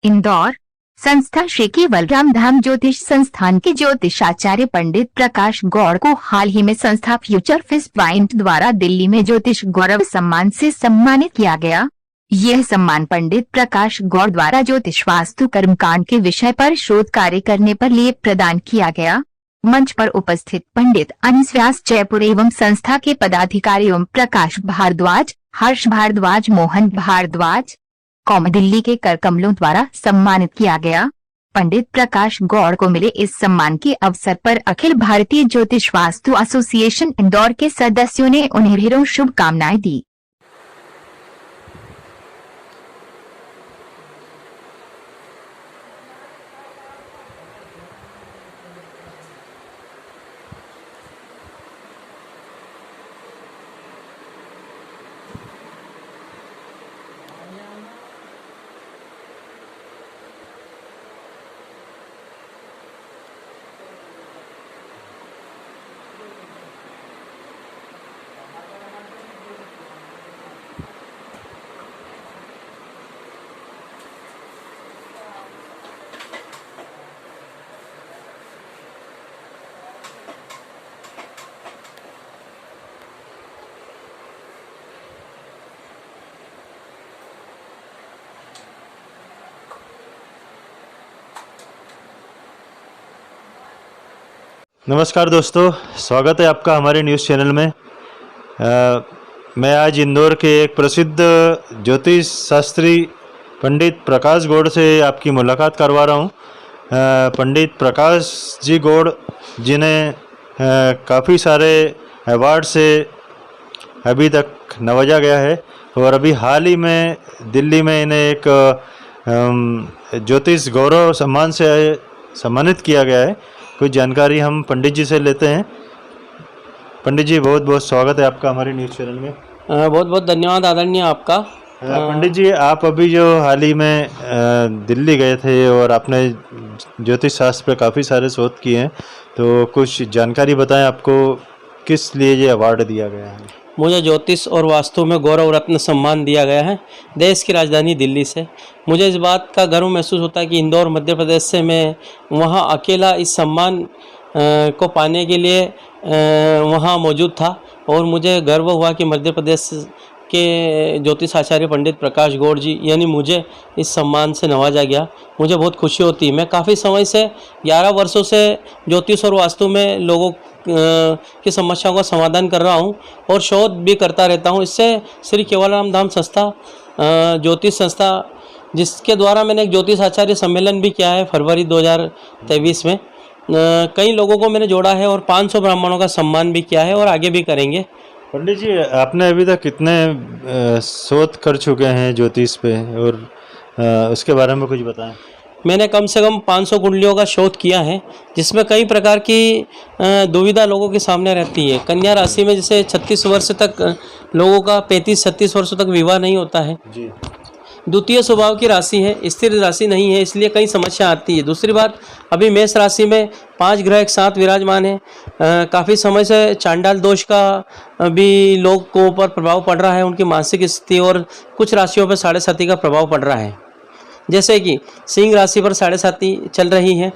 इंदौर। संस्था श्री केवलराम धाम ज्योतिष संस्थान के ज्योतिषाचार्य पंडित प्रकाश गौड़ को हाल ही में संस्था फ्यूचर फिश पॉइंट द्वारा दिल्ली में ज्योतिष गौरव सम्मान से सम्मानित किया गया। यह सम्मान पंडित प्रकाश गौड़ द्वारा ज्योतिष वास्तु कर्मकांड के विषय पर शोध कार्य करने पर लिए प्रदान किया गया। मंच पर उपस्थित पंडित अनीस व्यास जयपुर एवं संस्था के पदाधिकारी ओम प्रकाश भारद्वाज, हर्ष भारद्वाज, मोहन भारद्वाज दिल्ली के कर कमलों द्वारा सम्मानित किया गया। पंडित प्रकाश गौड़ को मिले इस सम्मान के अवसर पर अखिल भारतीय ज्योतिष वास्तु एसोसिएशन इंदौर के सदस्यों ने उन्हें ढेरों शुभकामनाएं दी। नमस्कार दोस्तों, स्वागत है आपका हमारे न्यूज़ चैनल में। मैं आज इंदौर के एक प्रसिद्ध ज्योतिष शास्त्री पंडित प्रकाश गौड़ से आपकी मुलाकात करवा रहा हूँ। पंडित प्रकाश जी गौड़ जिन्हें काफ़ी सारे अवार्ड से अभी तक नवाजा गया है और अभी हाल ही में दिल्ली में इन्हें एक ज्योतिष गौरव सम्मान से सम्मानित किया गया है। कुछ जानकारी हम पंडित जी से लेते हैं। पंडित जी, बहुत बहुत स्वागत है आपका हमारे न्यूज़ चैनल में। बहुत बहुत धन्यवाद आदरणीय आपका। पंडित जी, आप अभी जो हाल ही में दिल्ली गए थे और आपने ज्योतिष शास्त्र पे काफ़ी सारे शोध किए हैं, तो कुछ जानकारी बताएं, आपको किस लिए ये अवार्ड दिया गया है? मुझे ज्योतिष और वास्तु में गौरव रत्न सम्मान दिया गया है देश की राजधानी दिल्ली से। मुझे इस बात का गर्व महसूस होता है कि इंदौर मध्य प्रदेश से मैं वहाँ अकेला इस सम्मान को पाने के लिए वहाँ मौजूद था और मुझे गर्व हुआ कि मध्य प्रदेश के ज्योतिष आचार्य पंडित प्रकाश गौड़ जी यानी मुझे इस सम्मान से नवाजा गया। मुझे बहुत खुशी होती है। मैं काफ़ी समय से 11 वर्षों से ज्योतिष और वास्तु में लोगों की समस्याओं का समाधान कर रहा हूं और शोध भी करता रहता हूं। इससे श्री केवलराम धाम संस्था ज्योतिष संस्था, जिसके द्वारा मैंने एक ज्योतिष आचार्य सम्मेलन भी किया है फरवरी 2023 में, कई लोगों को मैंने जोड़ा है और 500 ब्राह्मणों का सम्मान भी किया है और आगे भी करेंगे। पंडित जी, आपने अभी तक कितने शोध कर चुके हैं ज्योतिष पे, और उसके बारे में कुछ बताएं। मैंने कम से कम 500 कुंडलियों का शोध किया है, जिसमें कई प्रकार की दुविधा लोगों के सामने रहती है। कन्या राशि में जैसे 36 वर्ष तक लोगों का 35-36 वर्षों तक विवाह नहीं होता है जी। द्वितीय स्वभाव की राशि है, स्थिर राशि नहीं है, इसलिए कई समस्या आती है। दूसरी बात, अभी मेष राशि में 5 ग्रह एक साथ विराजमान है। काफ़ी समय से चांडाल दोष का भी लोग को ऊपर प्रभाव पड़ रहा है, उनकी मानसिक स्थिति, और कुछ राशियों पर 7.5 का प्रभाव पड़ रहा है। जैसे कि सिंह राशि पर 7.5 चल रही है,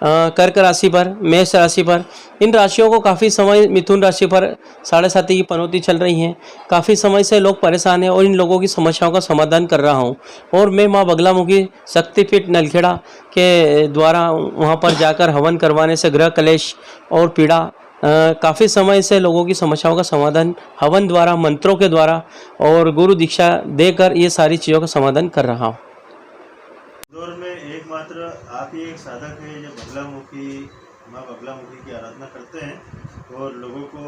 कर्क राशि पर, मेष राशि पर। इन राशियों को काफ़ी समय, मिथुन राशि पर 7.5 की पनौती चल रही है। काफ़ी समय से लोग परेशान हैं और इन लोगों की समस्याओं का समाधान कर रहा हूं। और मैं माँ बगलामुखी शक्तिपीठ नलखेड़ा के द्वारा वहां पर जाकर हवन करवाने से ग्रह कलेश और पीड़ा, काफ़ी समय से लोगों की समस्याओं का समाधान हवन द्वारा, मंत्रों के द्वारा और गुरु दीक्षा देकर ये सारी चीज़ों का समाधान कर रहा हूँ। इंदौर में एकमात्र आप ही एक साधक है जो माँ बगलामुखी की आराधना करते हैं और लोगों को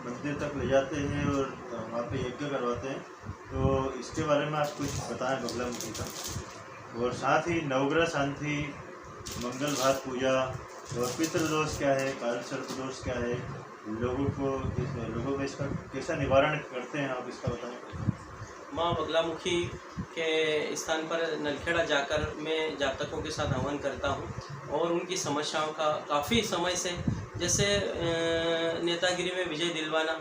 मंदिर तक ले जाते हैं और वहाँ पे यज्ञ करवाते हैं। तो इसके बारे में आप कुछ बताएं बगलामुखी का, और साथ ही नवग्रह शांति, मंगल भात पूजा और पितृदोष क्या है, काल सर्प दोष क्या है, लोगों में इसका कैसा निवारण करते हैं, आप इसका बताएं। माँ बगलामुखी के स्थान पर नलखेड़ा जाकर मैं जातकों के साथ हवन करता हूँ और उनकी समस्याओं का काफ़ी समय से, जैसे नेतागिरी में विजय दिलवाना,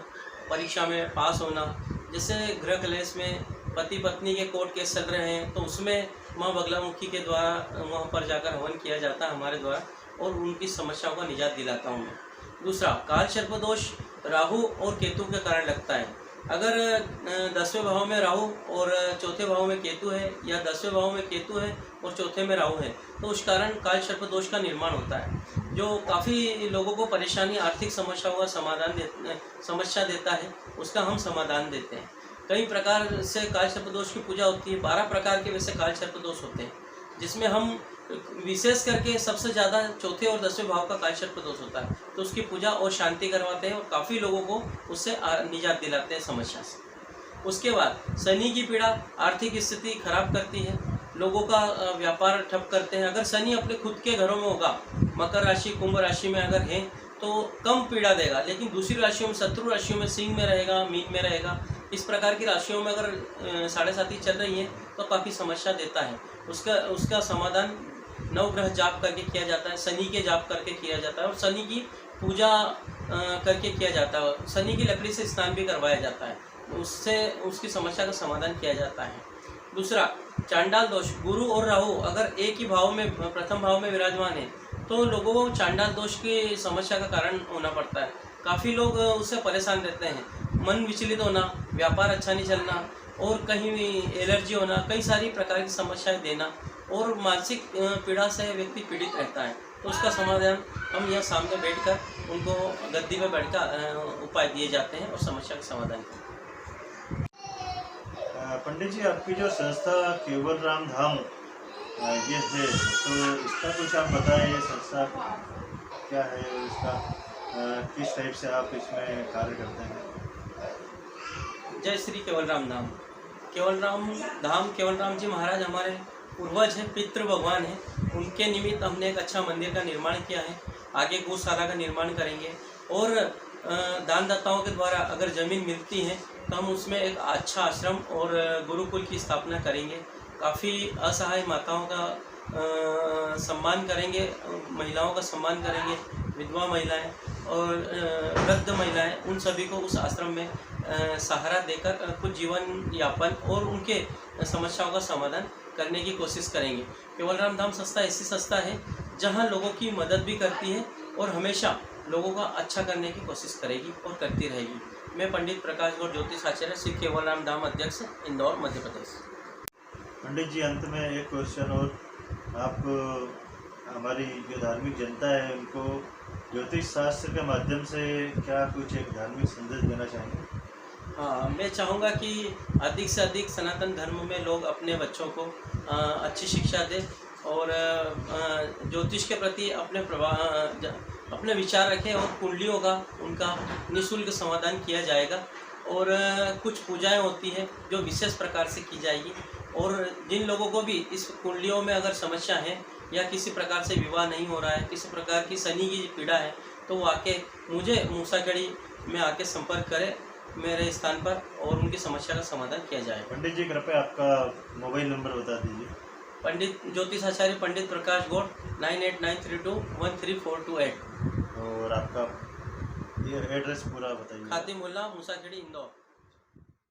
परीक्षा में पास होना, जैसे गृह कलेश में पति पत्नी के कोर्ट केस चल रहे हैं तो उसमें माँ बगलामुखी के द्वारा वहाँ पर जाकर हवन किया जाता है हमारे द्वारा, और उनकी समस्याओं का निजात दिलाता हूँ मैं। दूसरा, काल सर्प दोष राहु और केतु के कारण लगता है। अगर 10वें भाव में राहु और चौथे भाव में केतु है, या 10वें भाव में केतु है और चौथे में राहु है, तो उस कारण काल सर्प दोष का निर्माण होता है, जो काफ़ी लोगों को परेशानी, आर्थिक समस्याओं का समस्या देता है, उसका हम समाधान देते हैं। कई प्रकार से काल सर्प दोष की पूजा होती है। 12 प्रकार के वैसे काल सर्प दोष होते हैं, जिसमें हम विशेष करके सबसे ज़्यादा चौथे और 10वें भाव का काल सर्प दोष होता है, तो उसकी पूजा और शांति करवाते हैं और काफ़ी लोगों को उससे निजात दिलाते हैं समस्या से। उसके बाद शनि की पीड़ा आर्थिक स्थिति खराब करती है, लोगों का व्यापार ठप करते हैं। अगर शनि अपने खुद के घरों में होगा, मकर राशि कुंभ राशि में अगर है तो कम पीड़ा देगा, लेकिन दूसरी राशियों में, शत्रु राशियों में, सिंह में रहेगा, मीन में रहेगा, इस प्रकार की राशियों में अगर 7.5 चल रही है तो काफ़ी समस्या देता है। उसका समाधान 9 ग्रह जाप करके किया जाता है, शनि के जाप करके किया जाता है, और शनि की पूजा करके किया जाता है। शनि की लकड़ी से स्नान भी करवाया जाता है, उससे उसकी समस्या का समाधान किया जाता है। दूसरा, चांडाल दोष, गुरु और राहु अगर एक ही भाव में, प्रथम भाव में विराजमान है, तो लोगों को चांडाल दोष की समस्या का कारण होना पड़ता है। काफ़ी लोग उससे परेशान रहते हैं, मन विचलित होना, व्यापार अच्छा नहीं चलना, और कहीं एलर्जी होना, कई सारी प्रकार की समस्याएं देना, और मानसिक पीड़ा से व्यक्ति पीड़ित रहता है। तो उसका समाधान हम यहाँ सामने बैठकर उनको गद्दी पे बैठकर उपाय दिए जाते हैं और समस्या का समाधान करते हैं। पंडित जी, आपकी जो संस्था केवल राम धाम ये है, तो इसका कुछ आप बताएं, ये संस्था क्या है, इसका किस टाइप से आप इसमें कार्य करते हैं? जय श्री केवल राम धाम। केवल राम जी महाराज हमारे पूर्वज हैं, पितृ भगवान हैं। उनके निमित्त हमने एक अच्छा मंदिर का निर्माण किया है, आगे गौशाला का निर्माण करेंगे, और दानदाताओं के द्वारा अगर ज़मीन मिलती है तो हम उसमें एक अच्छा आश्रम और गुरुकुल की स्थापना करेंगे। काफ़ी असहाय माताओं का सम्मान करेंगे, महिलाओं का सम्मान करेंगे, विधवा महिलाएं और वृद्ध महिलाएं, उन सभी को उस आश्रम में सहारा देकर कुछ जीवन यापन और उनके समस्याओं का समाधान करने की कोशिश करेंगे। केवल राम धाम संस्था ऐसी संस्था है जहां लोगों की मदद भी करती है और हमेशा लोगों का अच्छा करने की कोशिश करेगी और करती रहेगी। मैं पंडित प्रकाश गौड़ ज्योतिष आचार्य, श्री केवल राम धाम अध्यक्ष, इंदौर, मध्य प्रदेश। पंडित जी, अंत में एक क्वेश्चन और, आप हमारी जो धार्मिक जनता है उनको ज्योतिष शास्त्र के माध्यम से क्या कुछ एक धार्मिक संदेश देना चाहेंगे? हाँ, मैं चाहूँगा कि अधिक से अधिक सनातन धर्म में लोग अपने बच्चों को अच्छी शिक्षा दें और ज्योतिष के प्रति अपने विचार रखें, और कुंडलियों का उनका निःशुल्क समाधान किया जाएगा। और कुछ पूजाएं होती हैं जो विशेष प्रकार से की जाएगी, और जिन लोगों को भी इस कुंडलियों में अगर समस्या है या किसी प्रकार से विवाह नहीं हो रहा है, किसी प्रकार की शनि की पीड़ा है, तो वो आके मुझे मूसाखेड़ी में आके संपर्क करें मेरे स्थान पर, और उनकी समस्या का समाधान किया जाए। पंडित जी, कृपया आपका मोबाइल नंबर बता दीजिए। पंडित ज्योतिष आचार्य पंडित प्रकाश गौड़, 9893213428। और आपका ये एड्रेस पूरा बताइए। खातिमुल्ला, मूसाखेड़ी, इंदौर।